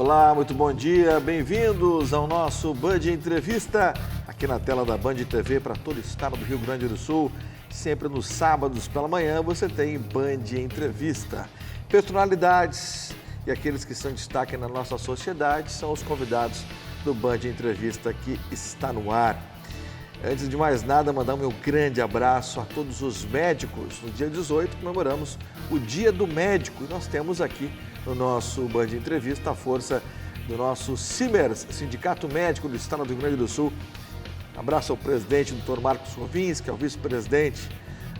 Olá, muito bom dia, bem-vindos ao nosso Band Entrevista, aqui na tela da Band TV para todo o estado do Rio Grande do Sul. Sempre nos sábados pela manhã você tem Band Entrevista. Personalidades e aqueles que são destaque na nossa sociedade são os convidados do Band Entrevista que está no ar. Antes de mais nada, mandar um meu grande abraço a todos os médicos. No dia 18 comemoramos o Dia do Médico e nós temos aqui no nosso Band Entrevista a força do nosso CIMERS, Sindicato Médico do Estado do Rio Grande do Sul. Abraço ao presidente, Dr. Marcos Rovinski, ao vice-presidente,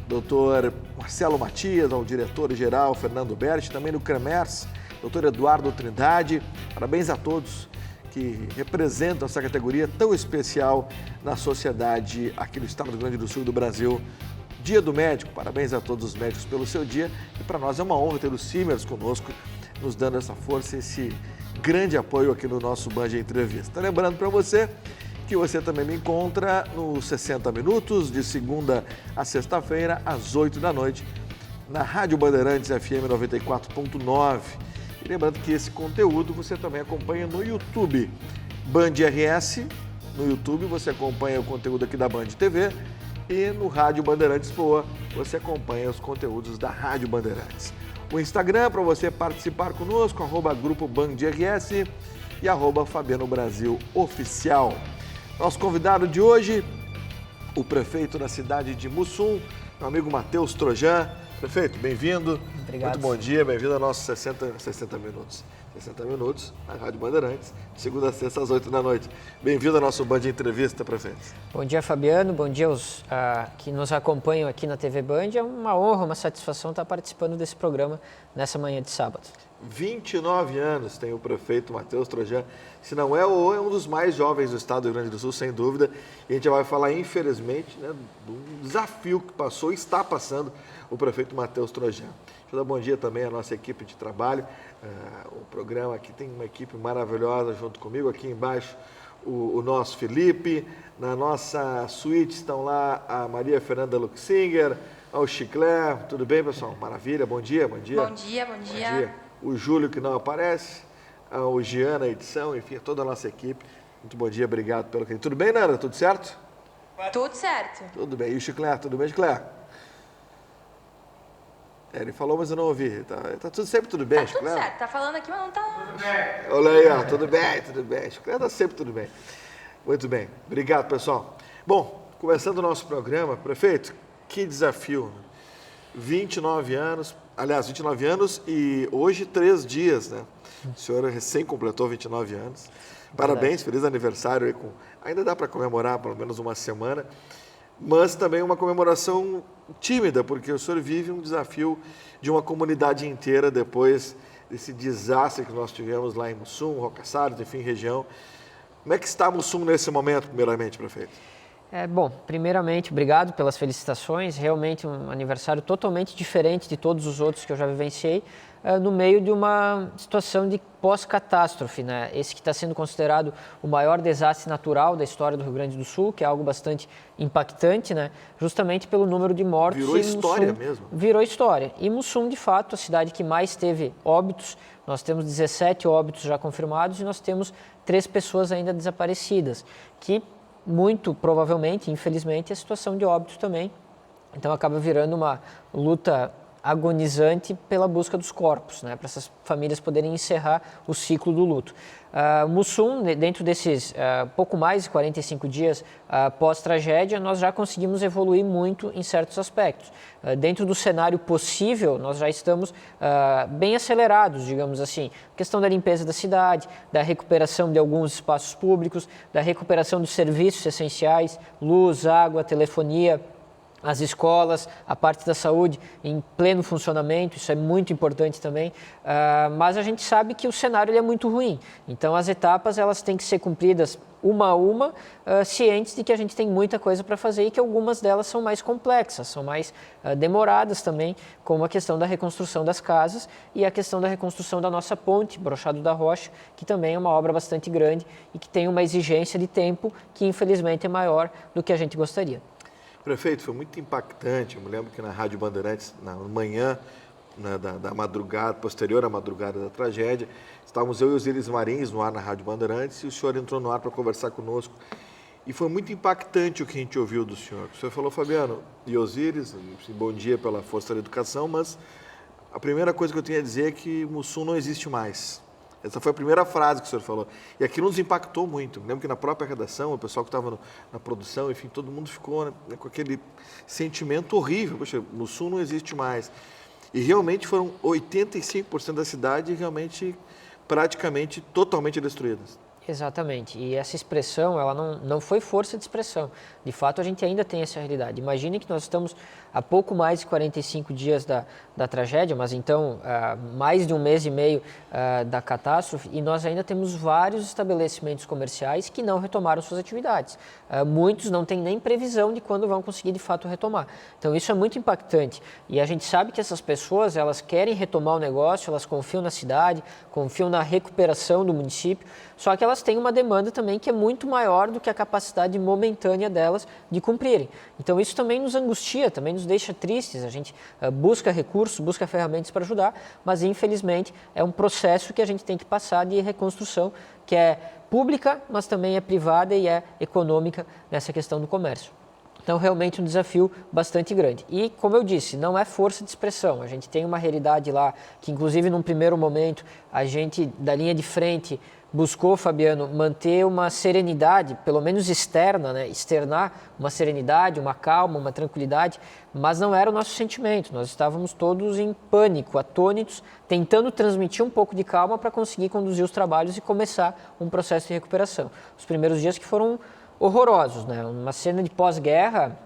Dr. Marcelo Matias, ao diretor-geral Fernando Berti, também no CREMERS, Dr. Eduardo Trindade. Parabéns a todos que representam essa categoria tão especial na sociedade aqui do Estado do Rio Grande do Sul e do Brasil. Dia do Médico, parabéns a todos os médicos pelo seu dia e para nós é uma honra ter o CIMERS conosco, nos dando essa força, esse grande apoio aqui no nosso Band Entrevista. Lembrando para você que você também me encontra nos 60 Minutos, de segunda a sexta-feira, às 8 da noite, na Rádio Bandeirantes FM 94.9. E lembrando que esse conteúdo você também acompanha no YouTube, Band RS. No YouTube você acompanha o conteúdo aqui da Band TV e no Rádio Bandeirantes Poa você acompanha os conteúdos da Rádio Bandeirantes. O Instagram para você participar conosco, @Grupo Band RS e @Fabiano Brasil Oficial. Nosso convidado de hoje, o prefeito da cidade de Mussum, meu amigo Matheus Trojan. Prefeito, bem-vindo. Obrigado. Muito bom dia, bem-vindo ao nosso 60 Minutos. 60 Minutos, na Rádio Bandeirantes, de segunda a sexta às 8 da noite. Bem-vindo ao nosso Band Entrevista, prefeito. Bom dia, Fabiano. Bom dia aos que nos acompanham aqui na TV Band. É uma honra, uma satisfação estar participando desse programa nessa manhã de sábado. 29 anos tem o prefeito Matheus Trojan, se não é ou é um dos mais jovens do estado do Rio Grande do Sul, sem dúvida. E a gente vai falar, infelizmente, né, do desafio que passou e está passando o prefeito Matheus Trojan. Deixa eu dar bom dia também à nossa equipe de trabalho. O programa aqui tem uma equipe maravilhosa junto comigo. Aqui embaixo o nosso Felipe. Na nossa suíte estão lá a Maria Fernanda Luxinger, ao Chiclé. Tudo bem, pessoal? Maravilha. Bom dia, bom dia. Bom dia, bom dia. O Júlio, que não aparece, o Jean na edição, enfim, toda a nossa equipe. Muito bom dia, obrigado pelo carinho. Tudo bem, Nara? Tudo certo? Tudo certo. Tudo bem. E o Chiclé? Tudo bem, Chiclé? Ele falou, mas eu não ouvi. Tá sempre tudo bem, Chiclé? Tá tudo certo. Tá falando aqui, mas não tá... Tudo bem. Olha aí, ó. Tudo bem, tudo bem. Chiclé tá sempre tudo bem. Muito bem. Obrigado, pessoal. Bom, começando o nosso programa, prefeito, que desafio. 29 anos e hoje 3 dias, né? O senhor recém completou 29 anos. Parabéns, feliz aniversário. Ainda dá para comemorar pelo menos uma semana, mas também uma comemoração tímida, porque o senhor vive um desafio de uma comunidade inteira depois desse desastre que nós tivemos lá em Mussum, Rocaçares, enfim, região. Como é que está Mussum nesse momento, primeiramente, prefeito? Bom, primeiramente, obrigado pelas felicitações. Realmente um aniversário totalmente diferente de todos os outros que eu já vivenciei, no meio de uma situação de pós-catástrofe, né? Esse que está sendo considerado o maior desastre natural da história do Rio Grande do Sul, que é algo bastante impactante, né? Justamente pelo número de mortos. Virou história mesmo. Virou história. E Mussum, de fato, a cidade que mais teve óbitos. Nós temos 17 óbitos já confirmados e nós temos 3 pessoas ainda desaparecidas, que muito provavelmente, infelizmente, a situação de óbito também. Então acaba virando uma luta agonizante pela busca dos corpos, né, para essas famílias poderem encerrar o ciclo do luto. Mussum, dentro desses pouco mais de 45 dias pós-tragédia, nós já conseguimos evoluir muito em certos aspectos. Dentro do cenário possível, nós já estamos bem acelerados, digamos assim. A questão da limpeza da cidade, da recuperação de alguns espaços públicos, da recuperação dos serviços essenciais, luz, água, telefonia, as escolas, a parte da saúde em pleno funcionamento, isso é muito importante também, mas a gente sabe que o cenário ele é muito ruim, então as etapas elas têm que ser cumpridas uma a uma, cientes de que a gente tem muita coisa para fazer e que algumas delas são mais complexas, são mais demoradas também, como a questão da reconstrução das casas e a questão da reconstrução da nossa ponte, Brochado da Rocha, que também é uma obra bastante grande e que tem uma exigência de tempo que infelizmente é maior do que a gente gostaria. Prefeito, foi muito impactante. Eu me lembro que na Rádio Bandeirantes, na manhã, né, da madrugada, posterior à madrugada da tragédia. Estávamos eu e Osíris Marins no ar na Rádio Bandeirantes e o senhor entrou no ar para conversar conosco. E foi muito impactante o que a gente ouviu do senhor. O senhor falou, Fabiano e Osíris, bom dia pela força da educação, mas a primeira coisa que eu tenho a dizer é que Mussum não existe mais. Essa foi a primeira frase que o senhor falou. E aquilo nos impactou muito. Lembro que na própria redação, o pessoal que estava na produção, enfim, todo mundo ficou, né, com aquele sentimento horrível. Poxa, Mussum não existe mais. E realmente foram 85% da cidade realmente praticamente totalmente destruídas. Exatamente. E essa expressão, ela não foi força de expressão. De fato, a gente ainda tem essa realidade. Imagine que nós estamos há pouco mais de 45 dias da tragédia, mas então mais de um mês e meio da catástrofe, e nós ainda temos vários estabelecimentos comerciais que não retomaram suas atividades. Muitos não têm nem previsão de quando vão conseguir de fato retomar. Então isso é muito impactante. E a gente sabe que essas pessoas, elas querem retomar o negócio, elas confiam na cidade, confiam na recuperação do município, só que elas têm uma demanda também que é muito maior do que a capacidade momentânea delas de cumprirem. Então isso também nos angustia, também nos deixa tristes, a gente busca recursos, busca ferramentas para ajudar, mas infelizmente é um processo que a gente tem que passar de reconstrução, que é pública, mas também é privada e é econômica nessa questão do comércio. Então, realmente um desafio bastante grande. E, como eu disse, não é força de expressão. A gente tem uma realidade lá que, inclusive, num primeiro momento, a gente, da linha de frente, buscou, Fabiano, manter uma serenidade, pelo menos externa, né? Externar uma serenidade, uma calma, uma tranquilidade, mas não era o nosso sentimento. Nós estávamos todos em pânico, atônitos, tentando transmitir um pouco de calma para conseguir conduzir os trabalhos e começar um processo de recuperação. Os primeiros dias que foram horrorosos, né? Uma cena de pós-guerra,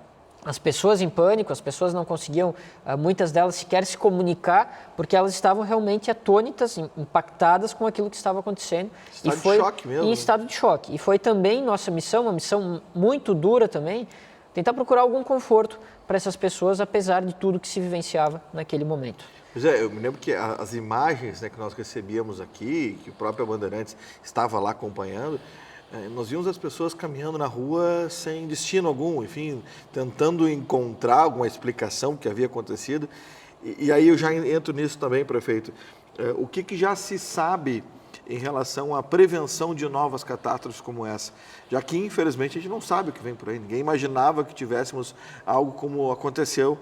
as pessoas em pânico, as pessoas não conseguiam, muitas delas sequer se comunicar, porque elas estavam realmente atônitas, impactadas com aquilo que estava acontecendo. Estado de choque mesmo. Em estado de choque. E foi também nossa missão, uma missão muito dura também, tentar procurar algum conforto para essas pessoas, apesar de tudo que se vivenciava naquele momento. Pois é, eu me lembro que as imagens, né, que nós recebíamos aqui, que o próprio Bandeirantes estava lá acompanhando, nós vimos as pessoas caminhando na rua sem destino algum, enfim, tentando encontrar alguma explicação do que havia acontecido. E aí eu já entro nisso também, prefeito. O que já se sabe em relação à prevenção de novas catástrofes como essa? Já que, infelizmente, a gente não sabe o que vem por aí. Ninguém imaginava que tivéssemos algo como aconteceu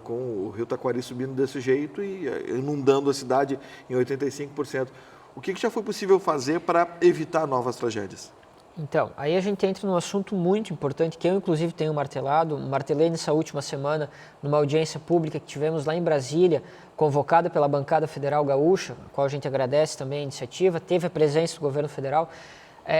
com o Rio Taquari subindo desse jeito e inundando a cidade em 85%. O que já foi possível fazer para evitar novas tragédias? Então, aí a gente entra num assunto muito importante, que eu inclusive tenho martelei nessa última semana, numa audiência pública que tivemos lá em Brasília, convocada pela bancada federal gaúcha, a qual a gente agradece também a iniciativa, teve a presença do governo federal,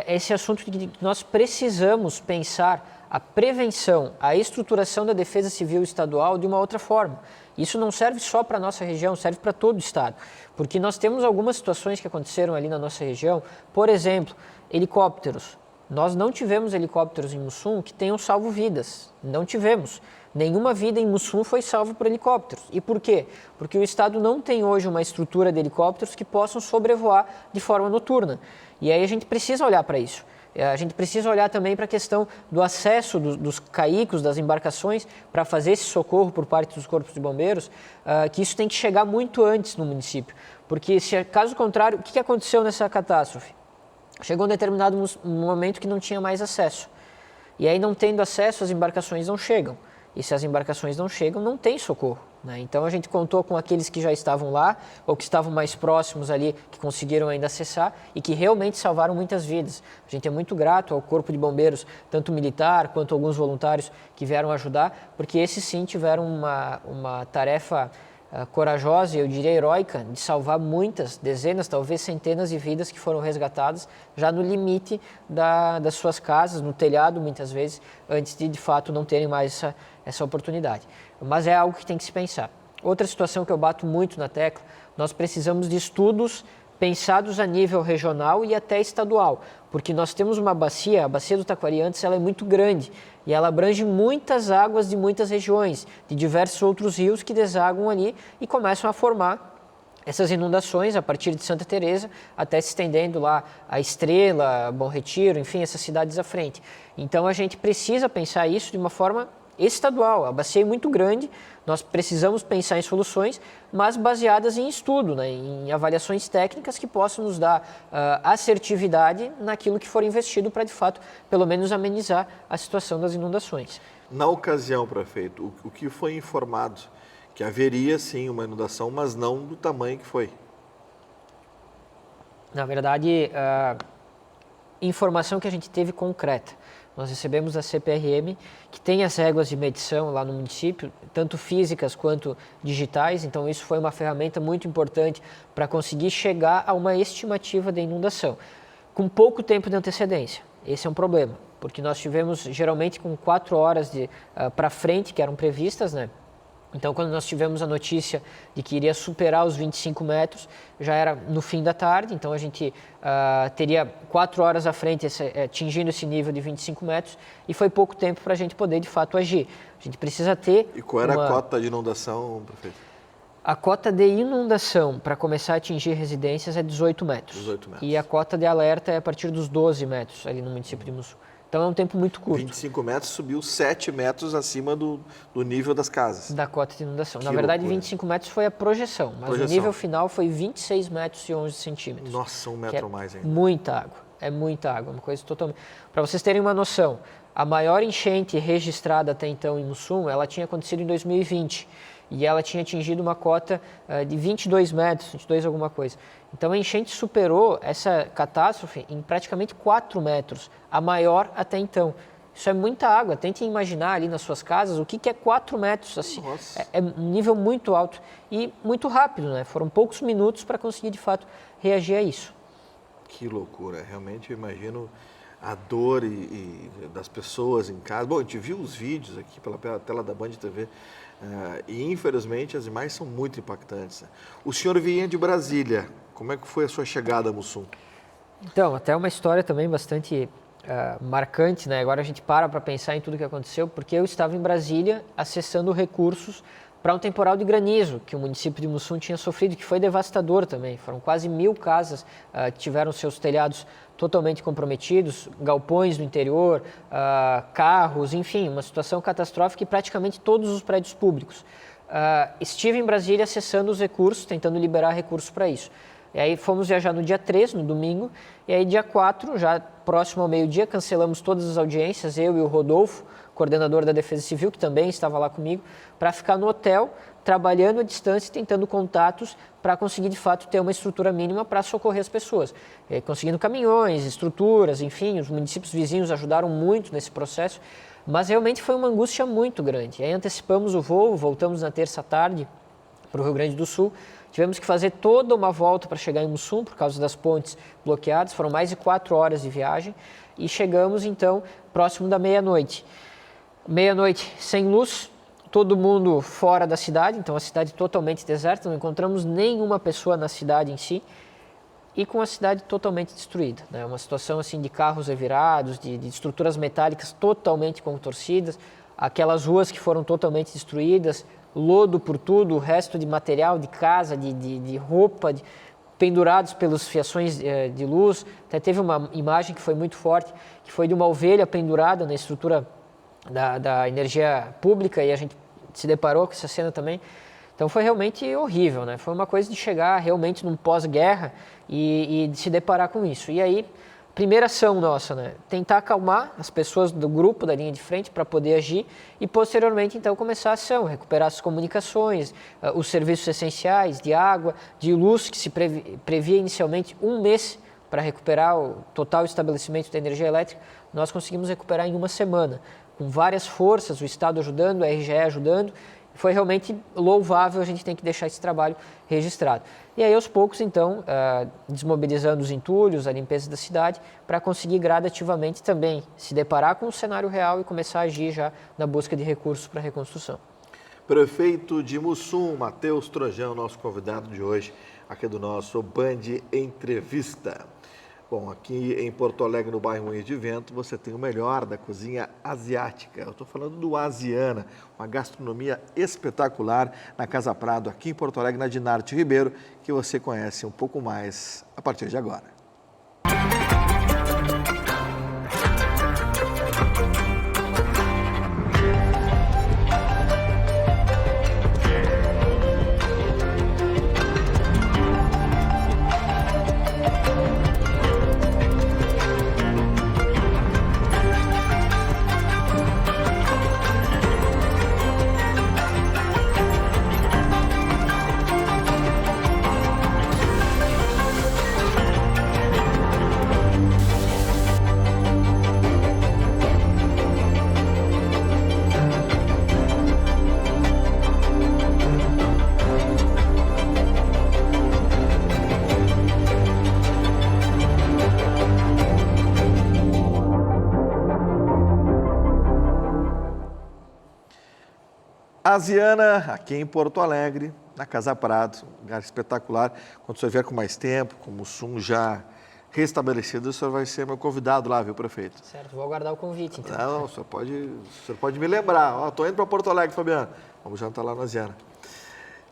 esse assunto de que nós precisamos pensar a prevenção, a estruturação da defesa civil estadual de uma outra forma. Isso não serve só para a nossa região, serve para todo o estado, porque nós temos algumas situações que aconteceram ali na nossa região, por exemplo, helicópteros. Nós não tivemos helicópteros em Mussum que tenham salvo vidas, não tivemos. Nenhuma vida em Mussum foi salva por helicópteros. E por quê? Porque o Estado não tem hoje uma estrutura de helicópteros que possam sobrevoar de forma noturna. E aí a gente precisa olhar para isso. A gente precisa olhar também para a questão do acesso dos caicos, das embarcações, para fazer esse socorro por parte dos corpos de bombeiros, que isso tem que chegar muito antes no município. Porque, caso contrário, o que aconteceu nessa catástrofe? Chegou um determinado momento que não tinha mais acesso. E aí, não tendo acesso, as embarcações não chegam. E se as embarcações não chegam, não tem socorro, né? Então, a gente contou com aqueles que já estavam lá, ou que estavam mais próximos ali, que conseguiram ainda acessar e que realmente salvaram muitas vidas. A gente é muito grato ao Corpo de Bombeiros, tanto militar quanto alguns voluntários que vieram ajudar, porque esses sim tiveram uma tarefa corajosa e eu diria heróica de salvar muitas, dezenas, talvez centenas de vidas que foram resgatadas já no limite das suas casas, no telhado muitas vezes, antes de fato não terem mais essa oportunidade. Mas é algo que tem que se pensar. Outra situação que eu bato muito na tecla, nós precisamos de estudos pensados a nível regional e até estadual, porque nós temos uma bacia, a bacia do Taquari antes ela é muito grande e ela abrange muitas águas de muitas regiões, de diversos outros rios que desaguam ali e começam a formar essas inundações a partir de Santa Teresa até se estendendo lá a Estrela, Bom Retiro, enfim, essas cidades à frente. Então a gente precisa pensar isso de uma forma estadual. A bacia é muito grande, nós precisamos pensar em soluções, mas baseadas em estudo, né, em avaliações técnicas que possam nos dar assertividade naquilo que for investido para, de fato, pelo menos amenizar a situação das inundações. Na ocasião, prefeito, o que foi informado? Que haveria, sim, uma inundação, mas não do tamanho que foi. Na verdade, a informação que a gente teve concreta, nós recebemos da CPRM, que tem as réguas de medição lá no município, tanto físicas quanto digitais, então isso foi uma ferramenta muito importante para conseguir chegar a uma estimativa de inundação, com pouco tempo de antecedência. Esse é um problema, porque nós tivemos geralmente com 4 horas para frente, que eram previstas, né? Então, quando nós tivemos a notícia de que iria superar os 25 metros, já era no fim da tarde, então a gente teria 4 horas à frente atingindo esse nível de 25 metros e foi pouco tempo para a gente poder, de fato, agir. A gente precisa ter... E qual era a cota de inundação, prefeito? A cota de inundação para começar a atingir residências é 18 metros. 18 metros. E a cota de alerta é a partir dos 12 metros ali no município de Mussum. Então é um tempo muito curto. 25 metros subiu 7 metros acima do nível das casas. Da cota de inundação. Na Que verdade, loucura. 25 metros foi a projeção, mas o nível final foi 26 metros e 11 centímetros. Nossa, 1 metro a mais ainda. Muita água, é muita água, uma coisa totalmente... Para vocês terem uma noção, a maior enchente registrada até então em Mussum, ela tinha acontecido em 2020 e ela tinha atingido uma cota de 22 metros, 22 alguma coisa. Então a enchente superou essa catástrofe em praticamente 4 metros, a maior até então. Isso é muita água, tentem imaginar ali nas suas casas o que é 4 metros, assim, é um nível muito alto e muito rápido, né? Foram poucos minutos para conseguir de fato reagir a isso. Que loucura, realmente eu imagino a dor das pessoas em casa. Bom, a gente viu os vídeos aqui pela tela da Band TV e infelizmente as imagens são muito impactantes. O senhor vinha de Brasília, como é que foi a sua chegada a Mussum? Então, até uma história também bastante marcante, né? Agora a gente para pensar em tudo que aconteceu, porque eu estava em Brasília acessando recursos para um temporal de granizo que o município de Mussum tinha sofrido, que foi devastador também. Foram quase 1000 casas que tiveram seus telhados totalmente comprometidos, galpões no interior, carros, enfim, uma situação catastrófica em praticamente todos os prédios públicos. Estive em Brasília acessando os recursos, tentando liberar recursos para isso. E aí fomos viajar no dia 3, no domingo, e aí dia 4, já próximo ao meio-dia, cancelamos todas as audiências, eu e o Rodolfo, coordenador da Defesa Civil, que também estava lá comigo, para ficar no hotel, trabalhando à distância, tentando contatos para conseguir, de fato, ter uma estrutura mínima para socorrer as pessoas. Conseguindo caminhões, estruturas, enfim, os municípios vizinhos ajudaram muito nesse processo, mas realmente foi uma angústia muito grande. Aí antecipamos o voo, voltamos na terça tarde para o Rio Grande do Sul, tivemos que fazer toda uma volta para chegar em Mussum, por causa das pontes bloqueadas, foram mais de 4 horas de viagem, e chegamos, então, próximo da meia-noite. Meia-noite sem luz, todo mundo fora da cidade, então a cidade totalmente deserta, não encontramos nenhuma pessoa na cidade em si, e com a cidade totalmente destruída, né? Uma situação assim de carros revirados, de estruturas metálicas totalmente contorcidas, aquelas ruas que foram totalmente destruídas, lodo por tudo, o resto de material de casa, de roupa, pendurados pelos fiações de luz. Até teve uma imagem que foi muito forte, que foi de uma ovelha pendurada na estrutura da energia pública, e a gente se deparou com essa cena também. Então foi realmente horrível, né? Foi uma coisa de chegar realmente num pós-guerra e de se deparar com isso. E aí, primeira ação nossa, né? Tentar acalmar as pessoas do grupo da linha de frente para poder agir e posteriormente então começar a ação, recuperar as comunicações, os serviços essenciais de água, de luz, que se previa inicialmente 1 mês para recuperar o total estabelecimento da energia elétrica. Nós conseguimos recuperar em 1 semana, com várias forças, o Estado ajudando, a RGE ajudando. Foi realmente louvável, a gente tem que deixar esse trabalho registrado. E aí, aos poucos, então, desmobilizando os entulhos, a limpeza da cidade, para conseguir gradativamente também se deparar com o cenário real e começar a agir já na busca de recursos para a reconstrução. Prefeito de Mussum, Matheus Trojão, nosso convidado de hoje, aqui do nosso Band Entrevista. Bom, aqui em Porto Alegre, no bairro Moinhos de Vento, você tem o melhor da cozinha asiática. Eu estou falando do Asiana, uma gastronomia espetacular na Casa Prado, aqui em Porto Alegre, na Dinarte Ribeiro, que você conhece um pouco mais a partir de agora. Ziana, aqui em Porto Alegre, na Casa Prado, um lugar espetacular. Quando o senhor vier com mais tempo, com o Mussum já restabelecido, o senhor vai ser meu convidado lá, viu, prefeito? Certo, vou aguardar o convite, então. Não, o senhor pode me lembrar. Estou indo para Porto Alegre, Fabiano. Vamos jantar lá na Ziana.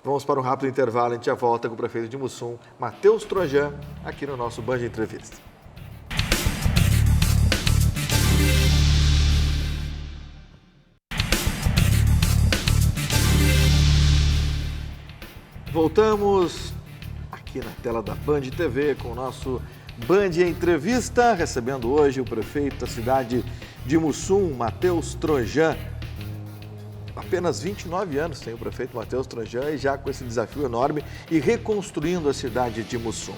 Vamos para um rápido intervalo, a gente já volta com o prefeito de Mussum, Matheus Trojan, aqui no nosso Band Entrevista. Voltamos aqui na tela da Band TV com o nosso Band Entrevista, recebendo hoje o prefeito da cidade de Mussum, Matheus Trojan. Apenas 29 anos tem o prefeito Matheus Trojan e já com esse desafio enorme e reconstruindo a cidade de Mussum.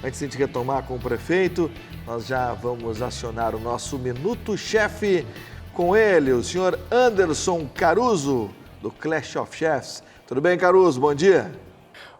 Antes de a gente retomar com o prefeito, nós já vamos acionar o nosso Minuto Chefe com ele, o senhor Anderson Caruso, do Clash of Chefs. Tudo bem, Caruso? Bom dia.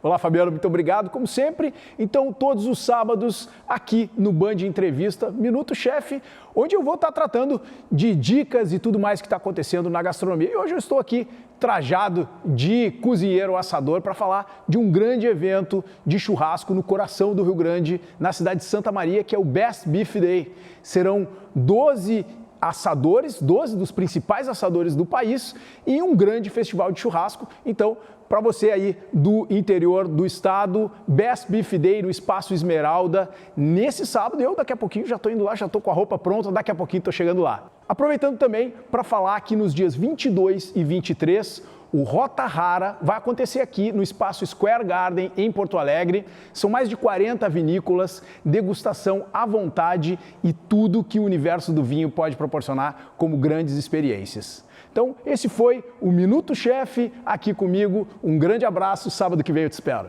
Olá, Fabiano, muito obrigado, como sempre. Então, todos os sábados, aqui no Band Entrevista, Minuto Chefe, onde eu vou estar tratando de dicas e tudo mais que está acontecendo na gastronomia. E hoje eu estou aqui trajado de cozinheiro assador para falar de um grande evento de churrasco no coração do Rio Grande, na cidade de Santa Maria, que é o Best Beef Day. Serão 12 assadores, 12 dos principais assadores do país e um grande festival de churrasco. Então, para você aí do interior do estado, Best Beef Day no Espaço Esmeralda, nesse sábado. Eu daqui a pouquinho já estou indo lá, já estou com a roupa pronta, daqui a pouquinho estou chegando lá. Aproveitando também para falar que nos dias 22 e 23, o Rota Rara vai acontecer aqui no Espaço Square Garden, em Porto Alegre. São mais de 40 vinícolas, degustação à vontade e tudo que o universo do vinho pode proporcionar como grandes experiências. Então, esse foi o Minuto Chefe aqui comigo. Um grande abraço, sábado que vem eu te espero.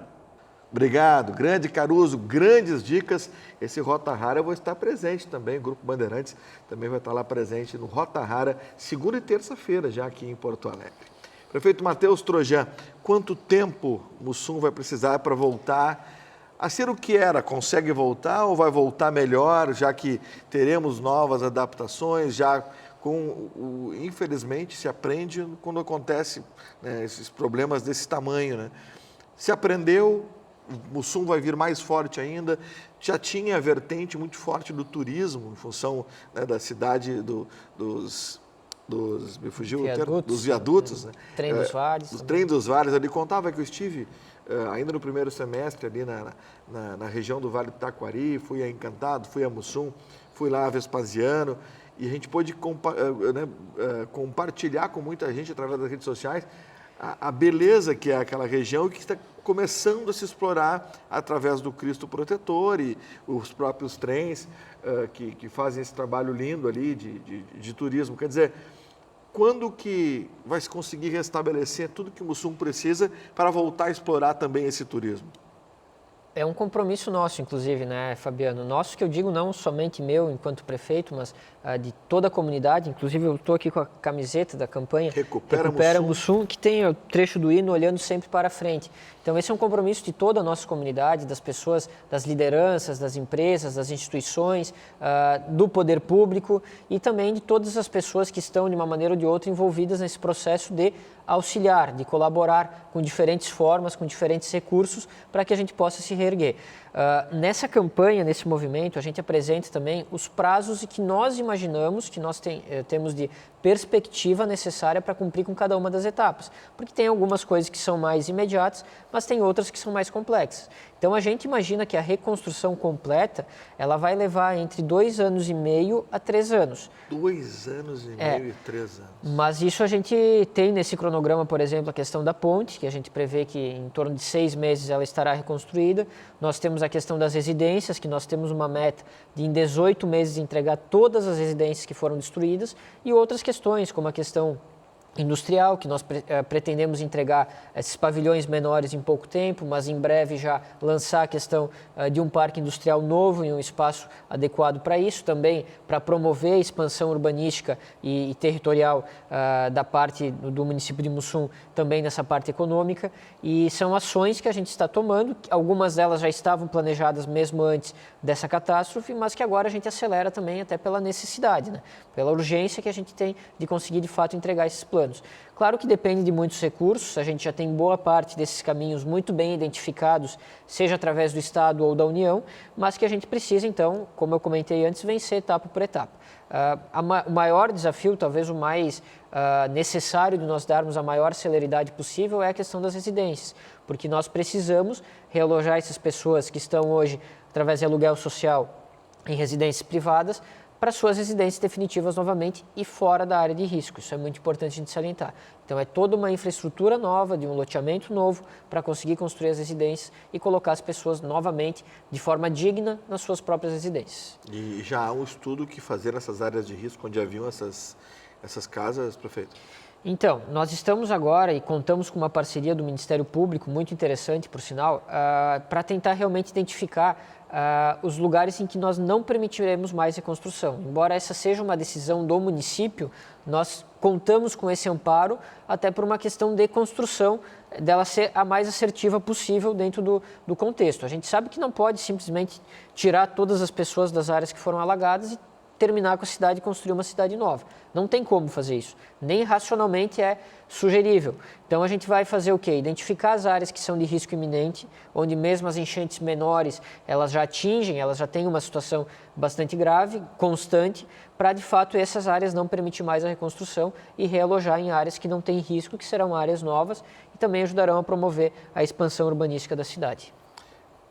Obrigado, grande Caruso, grandes dicas. Esse Rota Rara eu vou estar presente também, o Grupo Bandeirantes também vai estar lá presente no Rota Rara, segunda e terça-feira, já aqui em Porto Alegre. Prefeito Matheus Trojan, quanto tempo Mussum vai precisar para voltar a ser o que era? Consegue voltar ou vai voltar melhor, já que teremos novas adaptações, já infelizmente se aprende quando acontece, né, esses problemas desse tamanho, né? Se aprendeu, o Mussum vai vir mais forte ainda, já tinha a vertente muito forte do turismo, em função, né, da cidade me fugiu o termo, dos viadutos, né? Trem dos Vales. O Trem dos Vales, ali contava que eu estive ainda no primeiro semestre ali na região do Vale do Taquari, fui a Encantado, fui a Mussum, fui lá a Vespasiano, e a gente pôde compartilhar com muita gente através das redes sociais a beleza que é aquela região e que está começando a se explorar através do Cristo Protetor e os próprios trens que fazem esse trabalho lindo ali de turismo. Quer dizer, quando que vai se conseguir restabelecer tudo que o Mussum precisa para voltar a explorar também esse turismo? É um compromisso nosso, inclusive, né, Fabiano? Nosso, que eu digo não somente meu enquanto prefeito, mas de toda a comunidade. Inclusive, eu estou aqui com a camiseta da campanha Recupera Mussum, que tem o trecho do hino olhando sempre para frente. Então, esse é um compromisso de toda a nossa comunidade, das pessoas, das lideranças, das empresas, das instituições, do poder público e também de todas as pessoas que estão, de uma maneira ou de outra, envolvidas nesse processo de auxiliar, de colaborar com diferentes formas, com diferentes recursos, para que a gente possa se reerguer. Nessa campanha, nesse movimento, a gente apresenta também os prazos que nós imaginamos, que nós temos de perspectiva necessária para cumprir com cada uma das etapas. Porque tem algumas coisas que são mais imediatas, mas tem outras que são mais complexas. Então, a gente imagina que a reconstrução completa, ela vai levar entre 2 anos e meio a 3 anos. 2 anos e meio e 3 anos. Mas isso a gente tem nesse cronograma, por exemplo, a questão da ponte, que a gente prevê que em torno de 6 meses ela estará reconstruída. Nós temos a questão das residências, que nós temos uma meta de em 18 meses entregar todas as residências que foram destruídas, e outras questões, como a questão industrial, que nós pretendemos entregar esses pavilhões menores em pouco tempo, mas em breve já lançar a questão de um parque industrial novo em um espaço adequado para isso, também para promover a expansão urbanística e territorial da parte do município de Mussum, também nessa parte econômica, e são ações que a gente está tomando, algumas delas já estavam planejadas mesmo antes dessa catástrofe, mas que agora a gente acelera também até pela necessidade, né? Pela urgência que a gente tem de conseguir de fato entregar esses planos. anos. Claro que depende de muitos recursos, a gente já tem boa parte desses caminhos muito bem identificados, seja através do Estado ou da União, mas que a gente precisa, então, como eu comentei antes, vencer etapa por etapa. O maior desafio, talvez o mais necessário de nós darmos a maior celeridade possível é a questão das residências, porque nós precisamos realojar essas pessoas que estão hoje, através de aluguel social, em residências privadas, para suas residências definitivas novamente e fora da área de risco. Isso é muito importante a gente salientar. Então, é toda uma infraestrutura nova, de um loteamento novo, para conseguir construir as residências e colocar as pessoas novamente, de forma digna, nas suas próprias residências. E já há um estudo que fazer nessas áreas de risco, onde haviam essas casas, prefeito? Então, nós estamos agora e contamos com uma parceria do Ministério Público, muito interessante, por sinal, para tentar realmente identificar os lugares em que nós não permitiremos mais reconstrução. Embora essa seja uma decisão do município, nós contamos com esse amparo até por uma questão de construção, dela ser a mais assertiva possível dentro do contexto. A gente sabe que não pode simplesmente tirar todas as pessoas das áreas que foram alagadas e terminar com a cidade e construir uma cidade nova. Não tem como fazer isso. Nem racionalmente é sugerível. Então, a gente vai fazer o quê? Identificar as áreas que são de risco iminente, onde mesmo as enchentes menores, elas já têm uma situação bastante grave, constante, para, de fato, essas áreas não permitir mais a reconstrução e realojar em áreas que não têm risco, que serão áreas novas e também ajudarão a promover a expansão urbanística da cidade.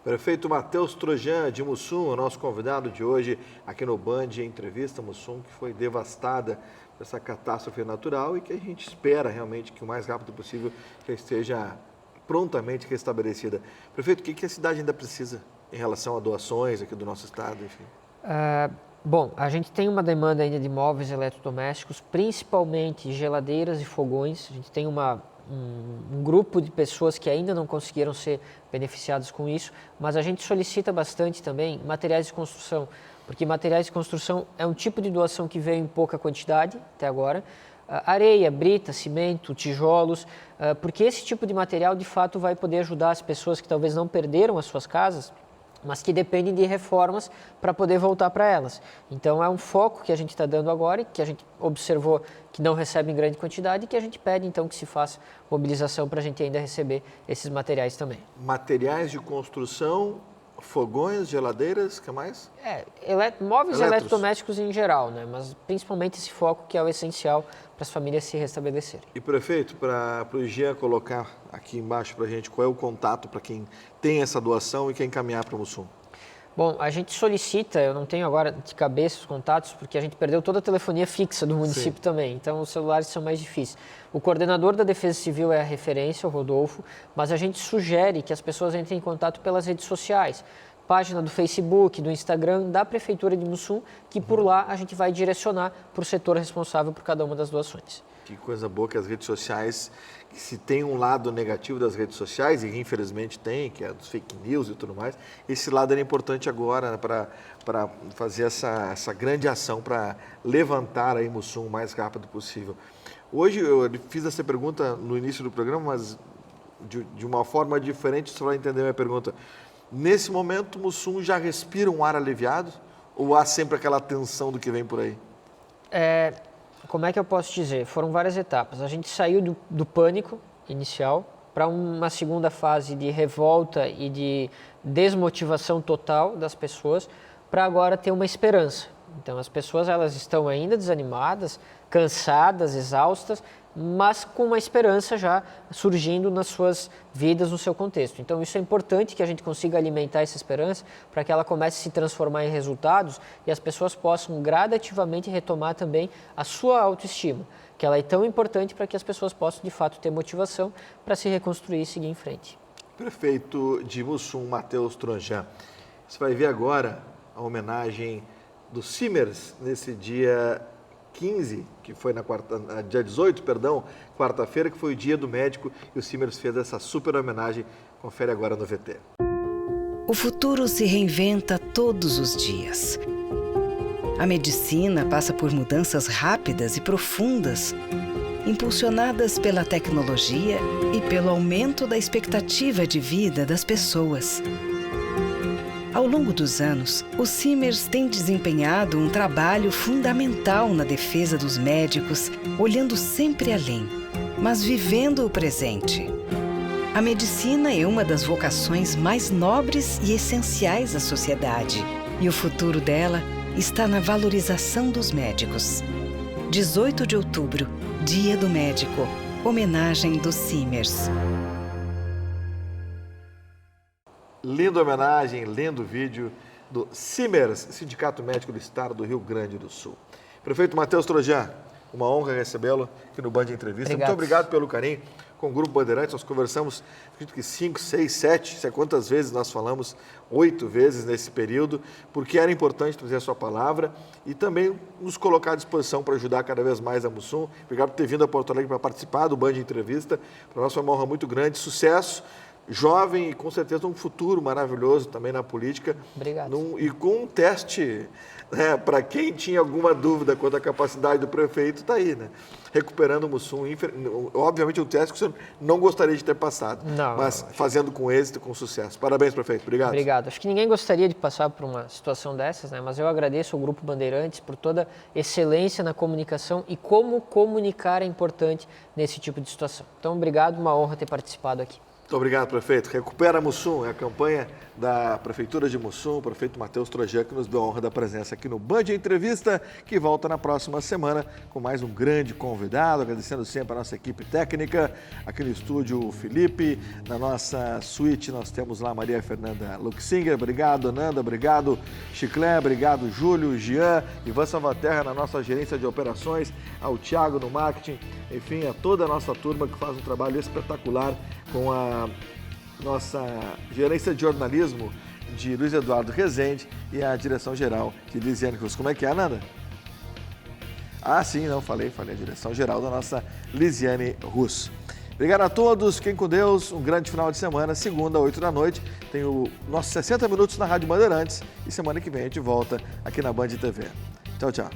Prefeito Matheus Trojan, de Mussum, o nosso convidado de hoje aqui no Band Entrevista. Mussum, que foi devastada por essa catástrofe natural e que a gente espera realmente que o mais rápido possível já esteja prontamente restabelecida. Prefeito, o que a cidade ainda precisa em relação a doações aqui do nosso estado, enfim? Bom, a gente tem uma demanda ainda de móveis eletrodomésticos, principalmente geladeiras e fogões. A gente tem um grupo de pessoas que ainda não conseguiram ser beneficiadas com isso, mas a gente solicita bastante também materiais de construção, porque materiais de construção é um tipo de doação que veio em pouca quantidade até agora. Areia, brita, cimento, tijolos, porque esse tipo de material de fato vai poder ajudar as pessoas que talvez não perderam as suas casas, mas que dependem de reformas para poder voltar para elas. Então, é um foco que a gente está dando agora e que a gente observou que não recebe em grande quantidade e que a gente pede, então, que se faça mobilização para a gente ainda receber esses materiais também. Materiais de construção, fogões, geladeiras, o que mais? Móveis eletrodomésticos em geral, né? Mas principalmente esse foco que é o essencial para as famílias se restabelecerem. E, prefeito, para o Jean colocar aqui embaixo para a gente qual é o contato para quem tem essa doação e quer encaminhar para o Mussum? Bom, a gente solicita, eu não tenho agora de cabeça os contatos, porque a gente perdeu toda a telefonia fixa do município também, então os celulares são mais difíceis. O coordenador da Defesa Civil é a referência, o Rodolfo, mas a gente sugere que as pessoas entrem em contato pelas redes sociais, página do Facebook, do Instagram, da Prefeitura de Mussum, que por lá a gente vai direcionar para o setor responsável por cada uma das doações. Que coisa boa que as redes sociais, que se tem um lado negativo das redes sociais, e infelizmente tem, que é dos fake news e tudo mais, esse lado era importante agora, né, para fazer essa grande ação, para levantar aí Mussum o mais rápido possível. Hoje eu fiz essa pergunta no início do programa, mas de uma forma diferente, só para entender a minha pergunta. Nesse momento, Mussum já respira um ar aliviado ou há sempre aquela tensão do que vem por aí? Como é que eu posso dizer? Foram várias etapas. A gente saiu do pânico inicial para uma segunda fase de revolta e de desmotivação total das pessoas, para agora ter uma esperança. Então, as pessoas elas estão ainda desanimadas, cansadas, exaustas, mas com uma esperança já surgindo nas suas vidas, no seu contexto. Então, isso é importante que a gente consiga alimentar essa esperança para que ela comece a se transformar em resultados e as pessoas possam gradativamente retomar também a sua autoestima, que ela é tão importante para que as pessoas possam, de fato, ter motivação para se reconstruir e seguir em frente. Prefeito de Mussum, Matheus Trojan, você vai ver agora a homenagem do Simers nesse dia 15, que foi dia 18, quarta-feira, que foi o dia do médico, e o Simers fez essa super homenagem. Confere agora no VT. O futuro se reinventa todos os dias. A medicina passa por mudanças rápidas e profundas, impulsionadas pela tecnologia e pelo aumento da expectativa de vida das pessoas. Ao longo dos anos, o Simers tem desempenhado um trabalho fundamental na defesa dos médicos, olhando sempre além, mas vivendo o presente. A medicina é uma das vocações mais nobres e essenciais à sociedade, e o futuro dela está na valorização dos médicos. 18 de outubro, Dia do Médico, homenagem do Simers. Linda homenagem, lindo vídeo do Simers, Sindicato Médico do Estado do Rio Grande do Sul. Prefeito Matheus Trojan, uma honra recebê-lo aqui no Band Entrevista. Obrigado. Muito obrigado pelo carinho com o Grupo Bandeirantes. Nós conversamos, acredito que 5, 6, 7, sei quantas vezes nós falamos, 8 vezes nesse período, porque era importante trazer a sua palavra e também nos colocar à disposição para ajudar cada vez mais a Mussum. Obrigado por ter vindo a Porto Alegre para participar do Band Entrevista. Para nós foi uma honra muito grande, sucesso. Jovem e com certeza um futuro maravilhoso também na política. Obrigado. E com um teste, né, para quem tinha alguma dúvida quanto à capacidade do prefeito, está aí, né? Recuperando o Mussum. Obviamente um teste que você não gostaria de ter passado, mas fazendo com êxito, com sucesso. Parabéns, prefeito. Obrigado. Obrigado. Acho que ninguém gostaria de passar por uma situação dessas, né? Mas eu agradeço ao Grupo Bandeirantes por toda excelência na comunicação e como comunicar é importante nesse tipo de situação. Então, obrigado, uma honra ter participado aqui. Muito obrigado, prefeito. Recupera Mussum, é a campanha da Prefeitura de Mussum, o prefeito Matheus Trojan, que nos deu a honra da presença aqui no Band Entrevista, que volta na próxima semana com mais um grande convidado, agradecendo sempre a nossa equipe técnica, aqui no estúdio o Felipe, na nossa suíte nós temos lá a Maria Fernanda Luxinger, obrigado Nanda, obrigado Chiclé, obrigado Júlio, Jean, Ivan Salvaterra na nossa gerência de operações, ao Thiago no marketing, enfim, a toda a nossa turma que faz um trabalho espetacular com a nossa gerência de jornalismo de Luiz Eduardo Rezende e a direção-geral de Lisiane Russo. Como é que é, Nanda? Ah, sim, não, falei a direção-geral da nossa Lisiane Russo. Obrigado a todos, fiquem com Deus, um grande final de semana, segunda, 8 da noite, tem o nosso 60 Minutos na Rádio Bandeirantes e semana que vem a gente volta aqui na Band TV. Tchau, tchau.